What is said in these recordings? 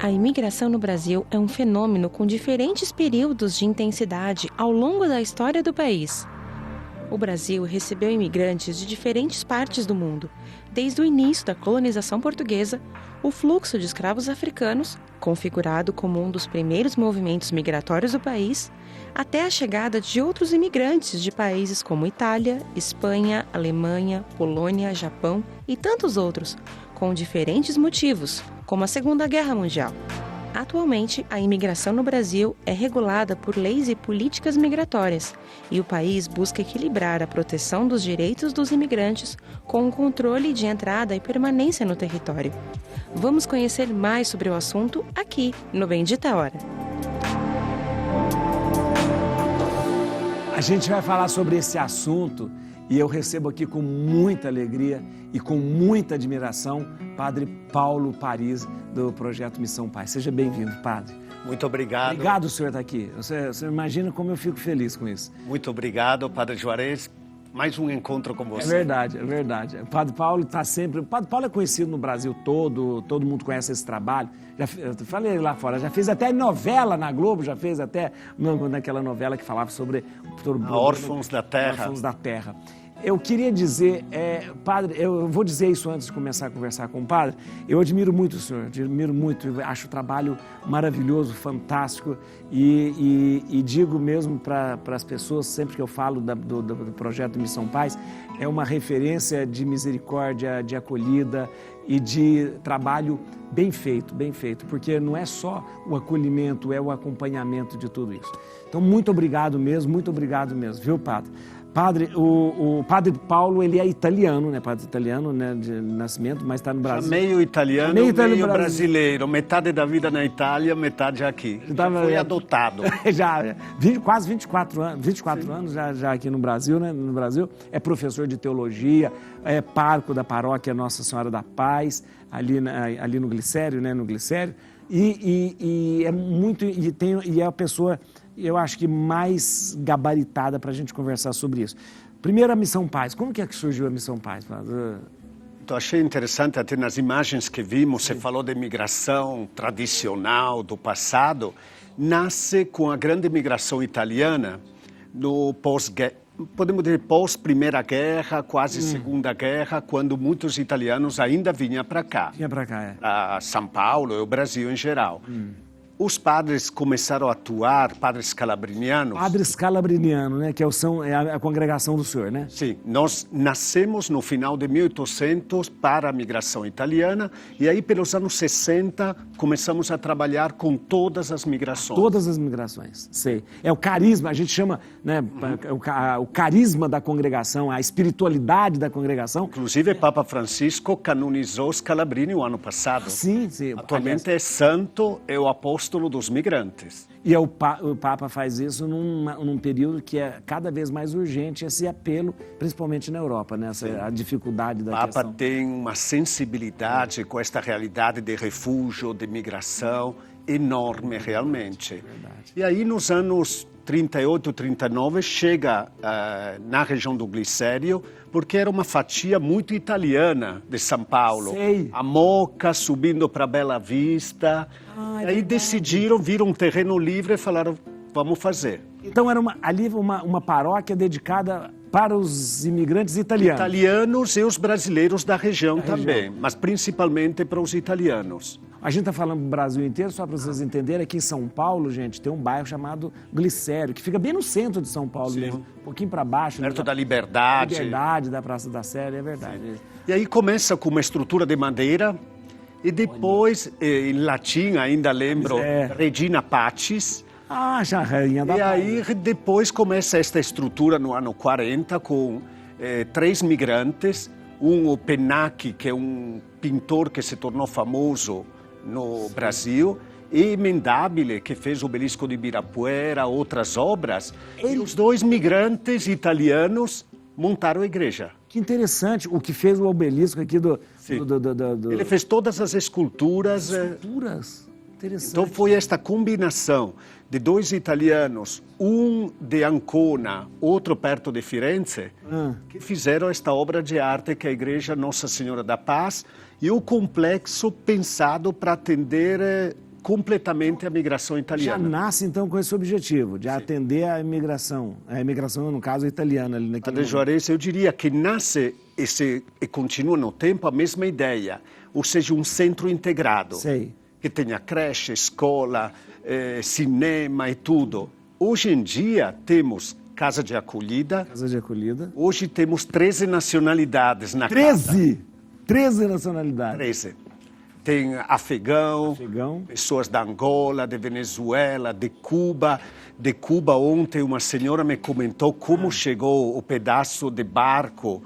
A imigração no Brasil é um fenômeno com diferentes períodos de intensidade ao longo da história do país. O Brasil recebeu imigrantes de diferentes partes do mundo, desde o início da colonização portuguesa, o fluxo de escravos africanos, configurado como um dos primeiros movimentos migratórios do país, até a chegada de outros imigrantes de países como Itália, Espanha, Alemanha, Polônia, Japão e tantos outros, com diferentes motivos, como a Segunda Guerra Mundial. Atualmente, a imigração no Brasil é regulada por leis e políticas migratórias, e o país busca equilibrar a proteção dos direitos dos imigrantes com o controle de entrada e permanência no território. Vamos conhecer mais sobre o assunto aqui no Bendita Hora. A gente vai falar sobre esse assunto e eu recebo aqui com muita alegria e com muita admiração Padre Paulo Paris, do Projeto Missão Pai. Seja bem-vindo, Padre. Muito obrigado. Obrigado, senhor, estar aqui. Você imagina como eu fico feliz com isso. Muito obrigado, Padre Juarez. Mais um encontro com você. É verdade, é verdade. O Padre Paulo está sempre... O Padre Paulo é conhecido no Brasil todo mundo conhece esse trabalho. Eu falei lá fora, já fez até novela na Globo, já fez até naquela novela que falava sobre Órfãos da Terra. Órfãos da Terra. Eu queria dizer, Padre, eu vou dizer isso antes de começar a conversar com o Padre, eu admiro muito o senhor, admiro muito, acho o trabalho maravilhoso, fantástico e digo mesmo para as pessoas, sempre que eu falo do Projeto Missão Paz, é uma referência de misericórdia, de acolhida e de trabalho bem feito, porque não é só o acolhimento, é o acompanhamento de tudo isso. Então, muito obrigado mesmo, viu, Padre? Padre, o Padre Paulo, ele é italiano, né? Padre italiano, né? De nascimento, mas está no Brasil. Meio italiano, meio brasileiro. Metade da vida na Itália, metade aqui. Foi adotado. Já, quase 24 anos já aqui no Brasil, né? No Brasil. É professor de teologia, é pároco da paróquia Nossa Senhora da Paz, ali no Glicério, né? No Glicério. E é muito... E é a pessoa... eu acho que mais gabaritada para a gente conversar sobre isso. Primeiro, a Missão Paz. Como que surgiu a Missão Paz? Eu achei interessante, até nas imagens que vimos, você falou de migração tradicional do passado, nasce com a grande migração italiana no podemos dizer pós-Primeira Guerra, quase Segunda Guerra, quando muitos italianos ainda vinham para cá. Para São Paulo e o Brasil em geral. Os padres começaram a atuar, padres scalabrinianos. Padre scalabriniano, né? Que é a congregação do senhor, né? Sim, nós nascemos no final de 1800 para a migração italiana e aí pelos anos 60 começamos a trabalhar com todas as migrações. Todas as migrações, sei. É o carisma, a gente chama, né? O carisma da congregação, a espiritualidade da congregação. Inclusive, Papa Francisco canonizou Scalabrini o ano passado. Sim. Atualmente é santo, é o apóstolo dos migrantes. E o Papa faz isso num período que é cada vez mais urgente, esse apelo, principalmente na Europa, né? A dificuldade da questão. O Papa tem uma sensibilidade com esta realidade de refúgio, de migração, enorme realmente. Verdade. E aí nos anos 38, 39, chega na região do Glicério, porque era uma fatia muito italiana de São Paulo. Sei. A Moca, subindo para Bela Vista. Aí decidiram vir um terreno livre e falaram, vamos fazer. Então era ali uma paróquia dedicada para os imigrantes italianos. Italianos e os brasileiros da região também, mas principalmente para os italianos. A gente está falando do Brasil inteiro, só para vocês entenderem, aqui em São Paulo, gente, tem um bairro chamado Glicério, que fica bem no centro de São Paulo mesmo, um pouquinho para baixo. Perto da Liberdade. Da Praça da Sé, é verdade. Sim. E aí começa com uma estrutura de madeira, e depois, em latim ainda lembro, Regina Pacis. Já rainha da paz. E aí depois começa esta estrutura no ano 40 com 3 migrantes, o Penacchi, que é um pintor que se tornou famoso no Brasil, e Mendabile, que fez o Obelisco de Ibirapuera, outras obras, e os 2 migrantes italianos montaram a igreja. Que interessante, o que fez o obelisco aqui do... Ele fez todas as esculturas. Interessante. Então foi esta combinação de 2 italianos, um de Ancona, outro perto de Firenze, que fizeram esta obra de arte que é a Igreja Nossa Senhora da Paz, e o complexo pensado para atender completamente a migração Já italiana. nasce, então, com esse objetivo, de atender a imigração no caso, italiana. Ali naquele Padre Juarez, eu diria que nasce e continua no tempo a mesma ideia, ou seja, um centro integrado, Sei. que tenha creche, escola, cinema e tudo. Hoje em dia temos casa de acolhida, Casa de acolhida. hoje temos 13 nacionalidades na casa. 13 nacionalidades. 13. Tem afegão, Afegão. pessoas da Angola, de Venezuela, de Cuba. De Cuba, ontem uma senhora me comentou como chegou o pedaço de barco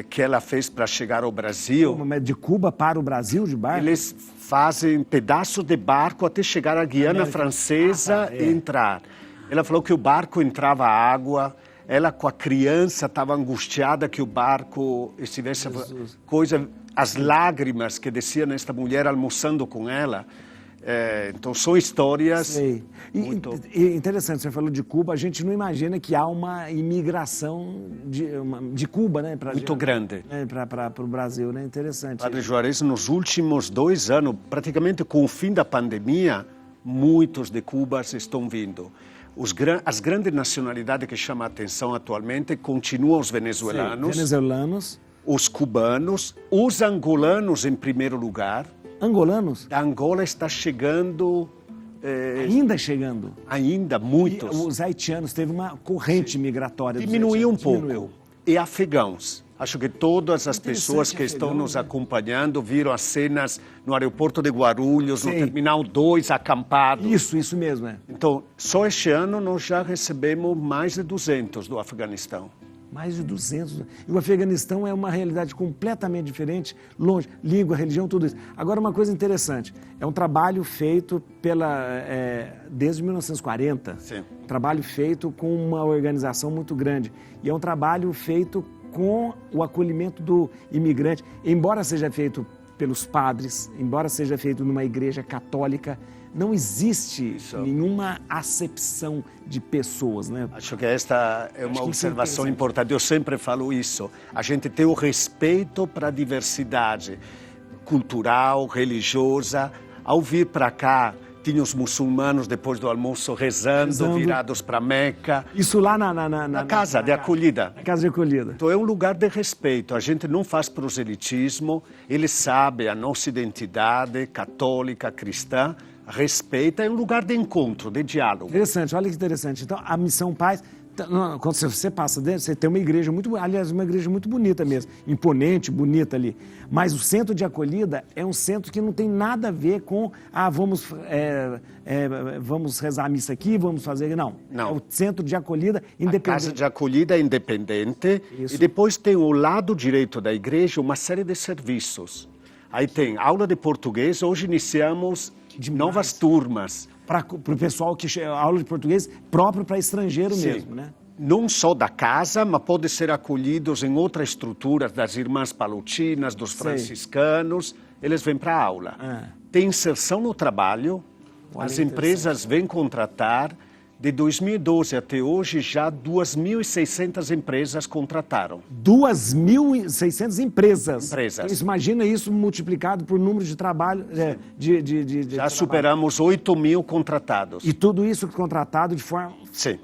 que ela fez para chegar ao Brasil. Mas de Cuba para o Brasil, de barco? Eles fazem pedaços de barco até chegar à Guiana Francesa e entrar. Ela falou que o barco entrava água, ela com a criança estava angustiada que o barco estivesse... As lágrimas que desciam nesta mulher almoçando com ela. Então, são histórias... Sei. E interessante, você falou de Cuba, a gente não imagina que há uma imigração de Cuba, né? Muito grande. Para o Brasil, né? Interessante. Padre Juarez, nos últimos 2 anos, praticamente com o fim da pandemia, muitos de Cuba estão vindo. As grandes nacionalidades que chamam a atenção atualmente continuam os venezuelanos. Sei. Venezuelanos. Os cubanos, os angolanos em primeiro lugar. Angolanos? A Angola está chegando... Ainda chegando. Ainda, muitos. E os haitianos, teve uma corrente migratória. Diminuiu um pouco. E afegãos. Acho que todas as pessoas que estão nos acompanhando viram as cenas no aeroporto de Guarulhos, no Terminal 2, acampados. Isso mesmo. Então, só este ano nós já recebemos mais de 200 do Afeganistão. Mais de 200. E o Afeganistão é uma realidade completamente diferente, longe, língua, religião, tudo isso. Agora, uma coisa interessante, é um trabalho feito desde 1940. Sim. Trabalho feito com uma organização muito grande. E é um trabalho feito com o acolhimento do imigrante, embora seja feito pelos padres, embora seja feito numa igreja católica, não existe nenhuma acepção de pessoas, né? Acho que esta é uma observação importante. Eu sempre falo isso. A gente tem o respeito para a diversidade cultural, religiosa. Ao vir para cá, tinha os muçulmanos depois do almoço rezando. Virados para Meca. Isso lá na casa de acolhida. Na casa de acolhida. Então é um lugar de respeito. A gente não faz proselitismo. Eles sabem a nossa identidade católica, cristã. Respeita, é um lugar de encontro, de diálogo. Interessante, olha que interessante. Então, a Missão Paz, quando você passa dentro, você tem uma igreja uma igreja muito bonita mesmo, imponente, bonita ali. Mas o centro de acolhida é um centro que não tem nada a ver com, vamos rezar a missa aqui, vamos fazer... Não. É o centro de acolhida independente. A casa de acolhida é independente. Isso. E depois tem o lado direito da igreja uma série de serviços. Aí tem aula de português, hoje iniciamos... novas turmas. Para o pessoal que aula de português próprio para estrangeiro mesmo, né? Não só da casa, mas pode ser acolhidos em outras estruturas das irmãs palutinas, dos franciscanos. Eles vêm para a aula. Tem inserção no trabalho, as empresas vêm contratar. De 2012 até hoje, já 2.600 empresas contrataram. 2.600 empresas? Empresas. Então, imagina isso multiplicado por número de trabalho... já superamos 8.000 contratados. E tudo isso contratado de forma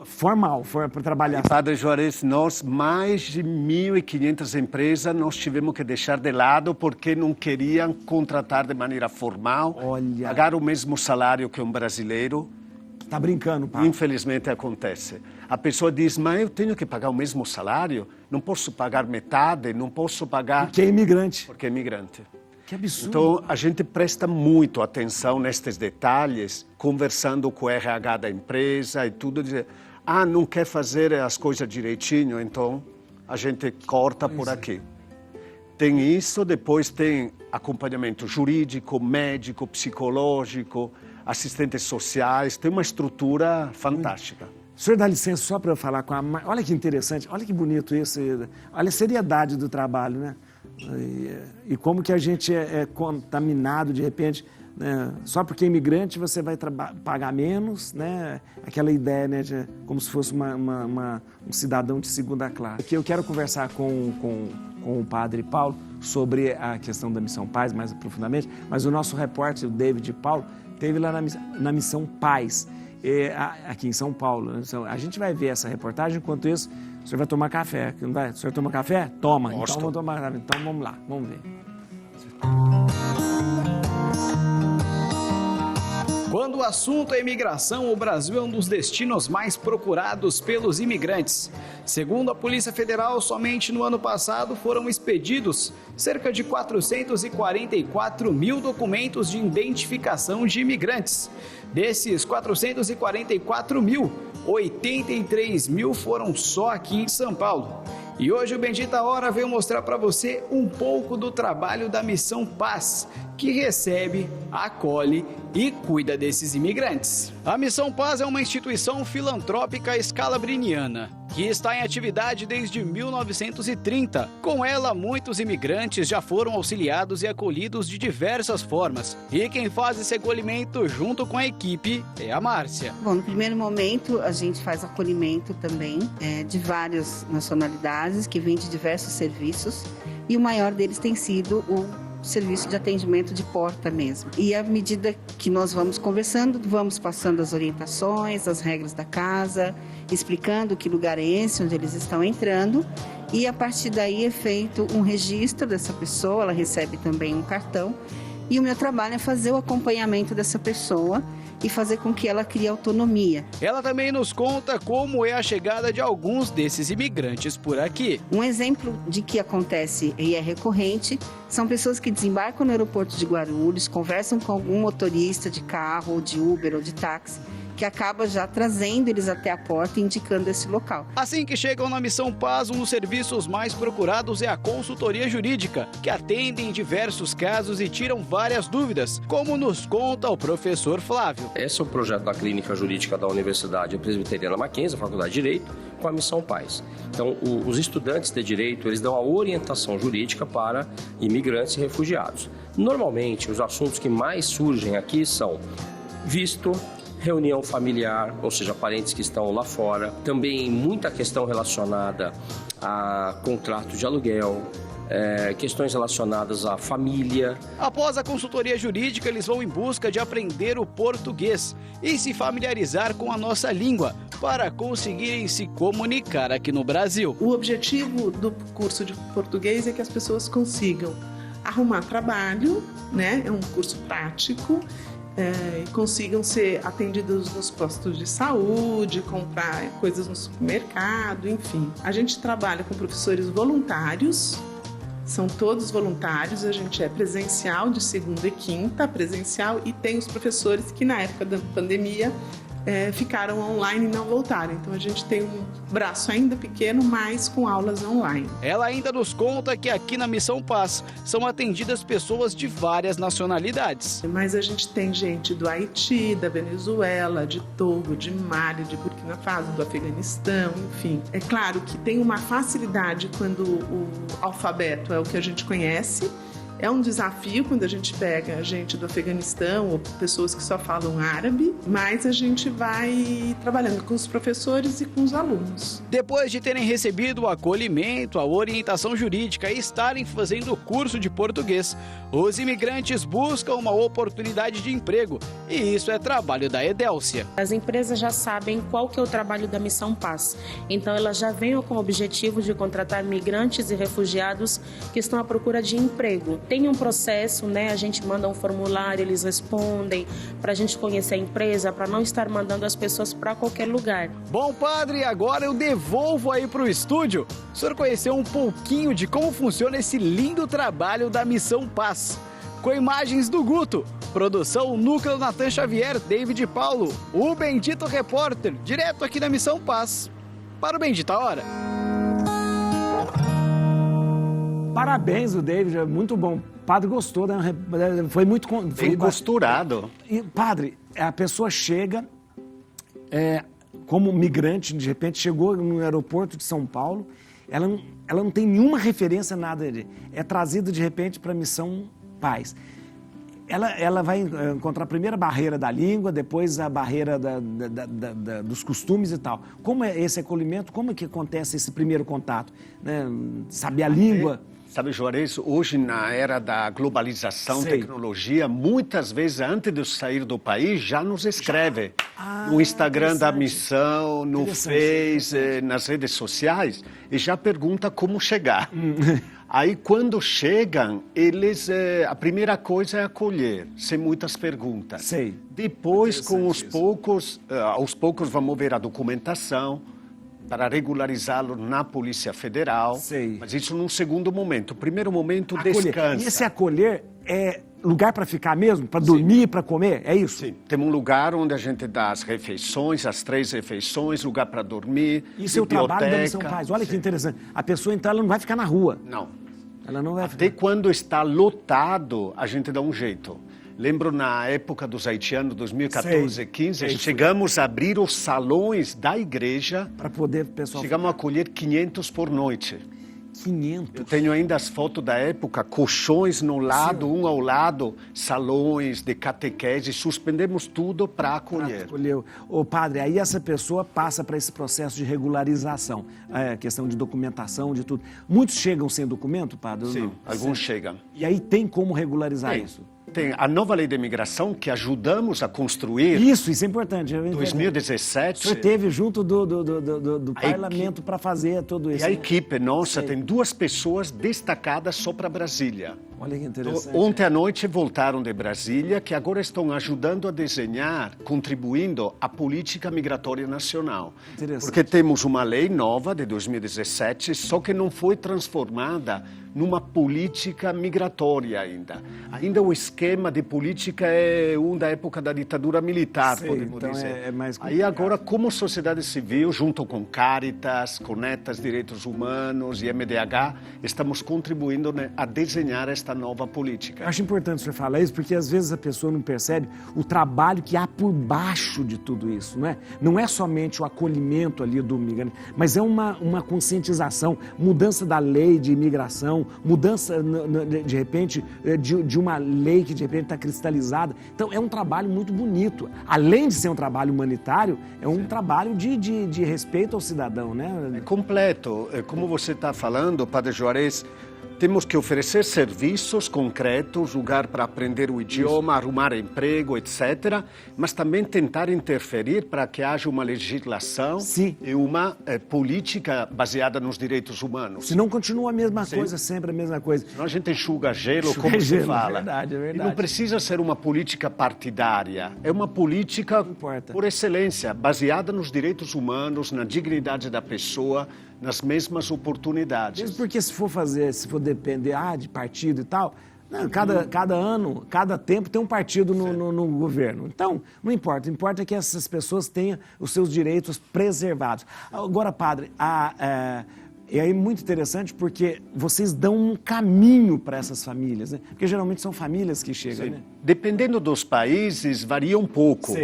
formal, para trabalhar. E, Padre Juarez, nós, mais de 1.500 empresas, nós tivemos que deixar de lado porque não queriam contratar de maneira formal, pagar o mesmo salário que um brasileiro. Está brincando, Paulo. Infelizmente acontece. A pessoa diz, mas eu tenho que pagar o mesmo salário? Não posso pagar metade? Não posso pagar... Porque é imigrante. Porque é imigrante. Que absurdo. Então, a gente presta muito atenção nestes detalhes, conversando com o RH da empresa e tudo. Dizer, não quer fazer as coisas direitinho, então a gente corta por aqui. Tem isso, depois tem acompanhamento jurídico, médico, psicológico, assistentes sociais, tem uma estrutura fantástica. O senhor dá licença só para eu falar com a... Olha que interessante, olha que bonito isso. Olha a seriedade do trabalho, né? E como que a gente é contaminado de repente, né? Só porque é imigrante você vai pagar menos, né? Aquela ideia, né? Como se fosse um cidadão de segunda classe. Aqui eu quero conversar com o padre Paulo sobre a questão da Missão Paz mais profundamente, mas o nosso repórter, o David Paulo, esteve lá na Missão Paz, aqui em São Paulo. Então, a gente vai ver essa reportagem, enquanto isso, o senhor vai tomar café. Não vai? O senhor toma café? Toma. Gosto. Então, vamos tomar café. Então, vamos lá, vamos ver. Quando o assunto é imigração, o Brasil é um dos destinos mais procurados pelos imigrantes. Segundo a Polícia Federal, somente no ano passado foram expedidos cerca de 444 mil documentos de identificação de imigrantes. Desses 444 mil, 83 mil foram só aqui em São Paulo. E hoje o Bendita Hora veio mostrar para você um pouco do trabalho da Missão Paz, que recebe, acolhe e cuida desses imigrantes. A Missão Paz é uma instituição filantrópica escalabriniana, que está em atividade desde 1930. Com ela, muitos imigrantes já foram auxiliados e acolhidos de diversas formas. E quem faz esse acolhimento junto com a equipe é a Márcia. Bom, no primeiro momento, a gente faz acolhimento também de várias nacionalidades que vêm de diversos serviços. E o maior deles tem sido o serviço de atendimento de porta mesmo. E à medida que nós vamos conversando, vamos passando as orientações, as regras da casa, explicando que lugar é esse onde eles estão entrando, e a partir daí é feito um registro dessa pessoa, ela recebe também um cartão, e o meu trabalho é fazer o acompanhamento dessa pessoa e fazer com que ela crie autonomia. Ela também nos conta como é a chegada de alguns desses imigrantes por aqui. Um exemplo de que acontece e é recorrente são pessoas que desembarcam no aeroporto de Guarulhos, conversam com algum motorista de carro, ou de Uber ou de táxi, que acaba já trazendo eles até a porta e indicando esse local. Assim que chegam na Missão Paz, um dos serviços mais procurados é a consultoria jurídica, que atende em diversos casos e tiram várias dúvidas, como nos conta o professor Flávio. Esse é o projeto da Clínica Jurídica da Universidade Presbiteriana Mackenzie, Faculdade de Direito, com a Missão Paz. Então, os estudantes de Direito, eles dão a orientação jurídica para imigrantes e refugiados. Normalmente, os assuntos que mais surgem aqui são visto, reunião familiar, ou seja, parentes que estão lá fora. Também muita questão relacionada a contrato de aluguel, questões relacionadas à família. Após a consultoria jurídica, eles vão em busca de aprender o português e se familiarizar com a nossa língua para conseguirem se comunicar aqui no Brasil. O objetivo do curso de português é que as pessoas consigam arrumar trabalho, né? É um curso prático. E consigam ser atendidos nos postos de saúde, comprar coisas no supermercado, enfim. A gente trabalha com professores voluntários, são todos voluntários, a gente é presencial de segunda e quinta, presencial, e tem os professores que na época da pandemia ficaram online e não voltaram. Então a gente tem um braço ainda pequeno, mas com aulas online. Ela ainda nos conta que aqui na Missão Paz são atendidas pessoas de várias nacionalidades. Mas a gente tem gente do Haiti, da Venezuela, de Togo, de Mali, de Burkina Faso, do Afeganistão, enfim. É claro que tem uma facilidade quando o alfabeto é o que a gente conhece. É um desafio quando a gente pega gente do Afeganistão ou pessoas que só falam árabe, mas a gente vai trabalhando com os professores e com os alunos. Depois de terem recebido o acolhimento, a orientação jurídica e estarem fazendo o curso de português, os imigrantes buscam uma oportunidade de emprego, e isso é trabalho da Edélcia. As empresas já sabem qual que é o trabalho da Missão Paz, então elas já vêm com o objetivo de contratar migrantes e refugiados que estão à procura de emprego. Tem um processo, né? A gente manda um formulário, eles respondem para a gente conhecer a empresa, para não estar mandando as pessoas para qualquer lugar. Bom, padre, agora eu devolvo aí para o estúdio. O senhor conheceu um pouquinho de como funciona esse lindo trabalho da Missão Paz. Com imagens do Guto, produção Núcleo Natan Xavier, David Paulo, o Bendito Repórter, direto aqui da Missão Paz, para o Bendita Hora. Parabéns, o David, é muito bom. O padre gostou, né? Foi muito... Bem costurado. E, padre, a pessoa chega como migrante, de repente chegou no aeroporto de São Paulo, ela não tem nenhuma referência, nada. É trazida, de repente, para a Missão Paz. Ela vai encontrar a primeira barreira da língua, depois a barreira dos costumes e tal. Como é esse acolhimento? Como é que acontece esse primeiro contato? Né? Saber a língua? Sabe, Juarez, hoje na era da globalização, tecnologia, muitas vezes antes de sair do país já nos escreve no Instagram da missão, no Face, nas redes sociais, e já pergunta como chegar. Aí quando chegam, eles a primeira coisa é acolher, sem muitas perguntas. Depois, aos poucos vamos ver a documentação para regularizá-lo na Polícia Federal, mas isso num segundo momento. O primeiro momento, descansa. E esse acolher é lugar para ficar mesmo? Para dormir, para comer? É isso? Sim. Tem um lugar onde a gente dá as refeições, as 3 refeições, lugar para dormir, isso é o trabalho da Missão Paz. Olha que interessante. A pessoa, então, ela não vai ficar na rua. Não. Ela não vai Até quando está lotado, a gente dá um jeito. Lembro na época dos haitianos, 2014, 15, chegamos a abrir os salões da igreja para poder pessoal. Chegamos a acolher 500 por noite. 500? Eu tenho ainda as fotos da época, colchões no lado, um ao lado, salões de catequese, suspendemos tudo para acolher. Ô padre, aí essa pessoa passa para esse processo de regularização, questão de documentação, de tudo. Muitos chegam sem documento, padre? Sim, não? Alguns chegam. E aí tem como regularizar isso? Tem a nova lei de imigração que ajudamos a construir. Isso é importante. Em 2017. O senhor esteve junto do parlamento para fazer tudo isso. E a equipe nossa tem 2 pessoas destacadas só para Brasília. Olha que interessante. Ontem à noite voltaram de Brasília, que agora estão ajudando a desenhar, contribuindo à política migratória nacional. Porque temos uma lei nova de 2017, só que não foi transformada numa política migratória ainda. Ainda o esquema de política é da época da ditadura militar, podemos dizer. É mais Aí agora, como sociedade civil, junto com Caritas, Conetas Direitos Humanos e MDH, estamos contribuindo a desenhar esta nova política. Eu acho importante o senhor falar isso, porque às vezes a pessoa não percebe o trabalho que há por baixo de tudo isso, não é? Não é somente o acolhimento ali do migrante, mas é uma conscientização, mudança da lei de imigração, mudança, de repente, de uma lei que de repente está cristalizada. Então, é um trabalho muito bonito. Além de ser um trabalho humanitário, é um trabalho de respeito ao cidadão, né? É completo. Como você está falando, Padre Juarez, temos que oferecer serviços concretos, lugar para aprender o idioma, arrumar emprego, etc. Mas também tentar interferir para que haja uma legislação e uma política baseada nos direitos humanos. Senão continua a mesma coisa, sempre a mesma coisa. Senão a gente enxuga gelo, como se fala. É verdade. E não precisa ser uma política partidária. É uma política, por excelência, baseada nos direitos humanos, na dignidade da pessoa, nas mesmas oportunidades. Mesmo porque se for depender de partido e tal, não, cada ano, cada tempo tem um partido no governo. Então, não importa. O que importa é que essas pessoas tenham os seus direitos preservados. Agora, padre, e aí é muito interessante porque vocês dão um caminho para essas famílias, né? Porque geralmente são famílias que chegam, né? Dependendo dos países, varia um pouco.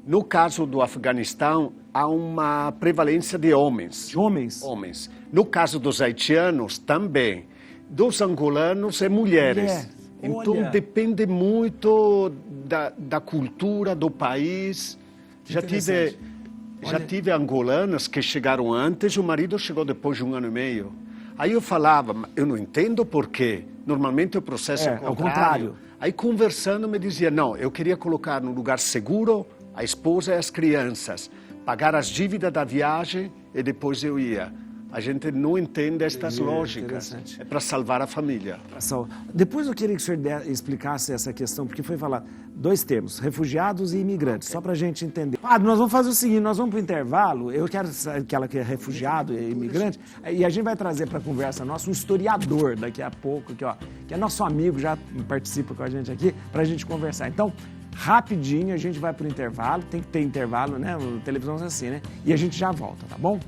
No caso do Afeganistão, há uma prevalência de homens. De homens? Homens. No caso dos haitianos, também. Dos angolanos, é mulheres. Então, depende muito da cultura do país. Já tive angolanas que chegaram antes, o marido chegou depois de 1 ano e meio. Aí eu falava, eu não entendo por quê. Normalmente o processo é o contrário. Aí conversando me dizia, não, eu queria colocar num lugar seguro a esposa e as crianças, pagar as dívidas da viagem e depois eu ia. A gente não entende estas lógicas. É para salvar a família. Depois eu queria que o senhor explicasse essa questão, porque foi falar 2 termos, refugiados e imigrantes, só para a gente entender. Nós vamos fazer o seguinte, nós vamos para o intervalo, eu quero aquela que é refugiado e imigrante, e a gente vai trazer para a conversa nossa um historiador daqui a pouco, que é nosso amigo, já participa com a gente aqui, para a gente conversar. Então, rapidinho, a gente vai para o intervalo, tem que ter intervalo, né? A televisão é assim, né? E a gente já volta, tá bom?